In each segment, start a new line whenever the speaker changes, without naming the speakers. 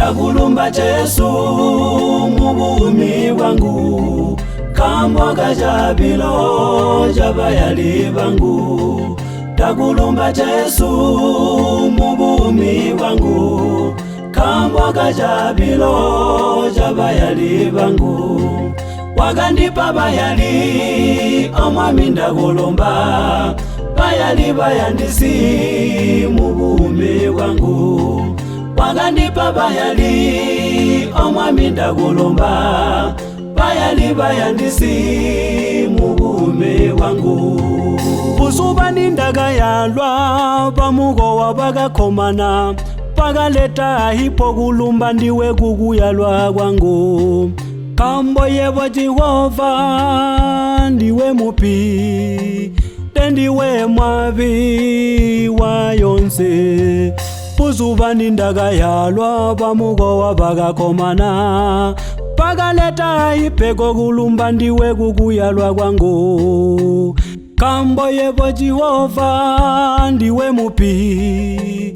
Ndakulumba Jesu mubumi wangu, kamboga jabilo jabayali bangu. Ndakulumba Jesu mubumi wangu, kamboga jabilo jabayali bangu. Wagandipa bayali omwami ndakulumba, bayali bayandisi mubumi wangu. Wagandipa bayali omwami ndakulumba, bayali bayandisi mubumi wangu. Buzuba nindaga yalwa bamugowa bagakomana, bagaleta hipo kulumba ndiwe kukuyalwa kwangu. Kambo yebo Jehova ndiwe mupi, ndiwe mwavi wa yonse. Buzuba nindaga yalwa bamugowa bagakomana, bagaleta hipeko kulumba ndiwe kukuyalwa kwangu. Kambo yebo Jehova ndiwe mupi,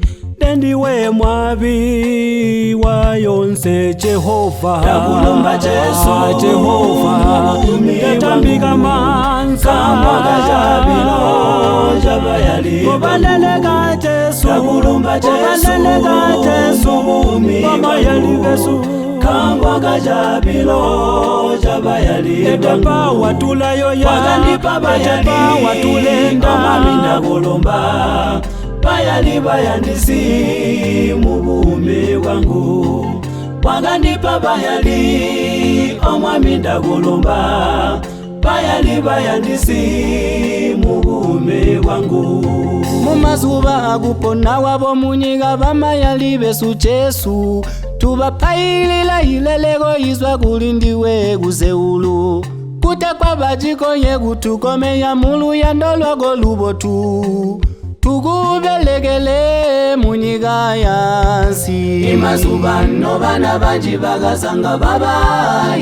ndiwe mwavi wa yonse. Jehova
Ndakulumba Jesu
Jehova ngetambika mansa
kamboga jabilo jabayali
kobaleleka Jesu
Ndakulumba Jesu
kobaleleka Jesu bamayali besu
kamboga jabilo jabayali
etepa watulayo ya
wagandipa bayali
etepa watulenda
omwami ndakulumba, bayali bayandisi mubumi wangu. Wagandipa bayali omwami ndakulumba, bayali bayandisi mubumi wangu.
Mumazuba akupona wabo munyiga bamayali besu Jesu, tubapailila ilelego izwa kulindiwe kuzeulu. Kutekwa bajikonye kutukomeya mulu ya ndolwago lubotu, tukubelekele munyiga yansi.
Imazuba no bana banji bagasanga baba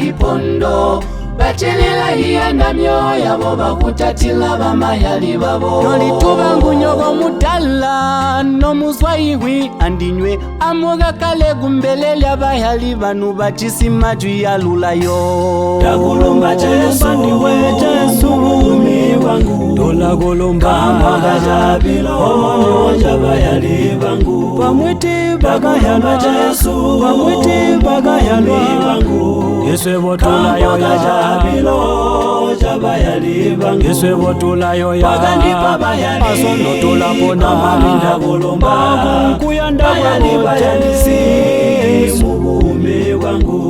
ipondo, bachelera hiyanda myoya bo bakutatila bamayali babo.
Nolituba ngunyogo mutala no muswahili andinywe amuga kale gumbelele abayali banu bachisima juyalulayo.
Ndakulumba Jesu
ndiwe Jesu
mubumi wangu,
dola golomba
kamboga jabilo jabayali bangu.
Bamwiti
Ndakulumba Jesu
bamwiti bagayalwa
wangu,
Yesu botula yo
kamboga jabilo jabayali bangu.
Yesu botula yo ya
Wagandipa bayali
asono tola pona
omwami ndakulumba,
kuyanda
bayali bayandisi mubumi wangu.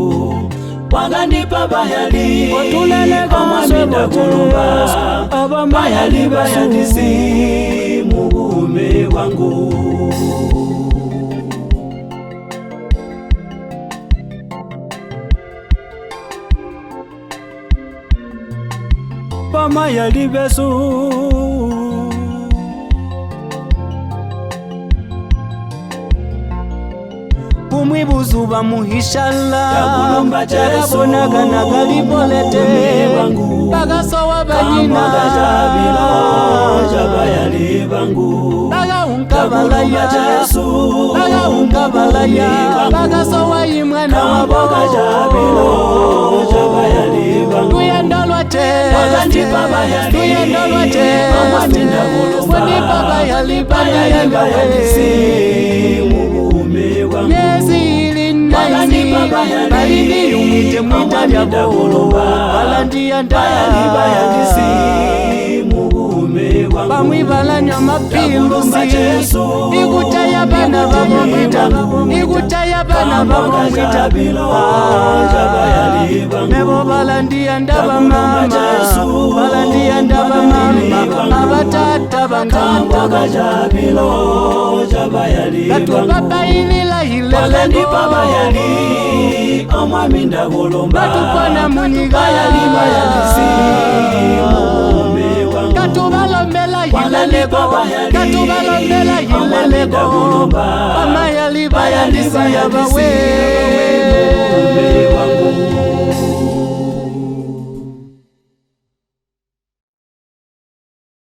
Wagandipa bayali
Otuleleka
omwami ndakulumba,
Jesu,
bayali bayandisi mubumi wangu.
bamayali besu bumwi buzuba muhishala
Ndakulumba Jesu
bonagana galibolete
wangu,
bagasowa
kamboga
banyina
jabilo jabayali bangu.
bagahunkabalaya
Ndakulumba Jesu
bagahunkabalaya bagasowa imwana
kamboga jabilo jabayali bangu.
tuyendolwa
Wagandipa bayali
tuyendolwa
omwami ndakulumba,
wanipa bayali
bayali bayandisi mubumi wangu.
Wagandipa bayali balindi umite mwita lyabo balandiya
bayali bayandisi mubumi wangu.
bamwi balanya
Ndakulumba
mapilusi
Jesu
ikutaya bana babomwita ikutaya bana babomwita
jabilo jabayali bangu.
nebo balandiya ndaba
Ndakulumba
mama
Jesu
balandiya ndaba mama abatata
kamboga
bantata
jabilo jabayali bangu.
gatubapailila
Wagandipa
hilelego
bayali omwami ndakulumba,
batukona munyiga
bayali bayandisi mubumi wangu.
katubalombela hilelego katubalombela hilelego bamayali bayandisi yabawe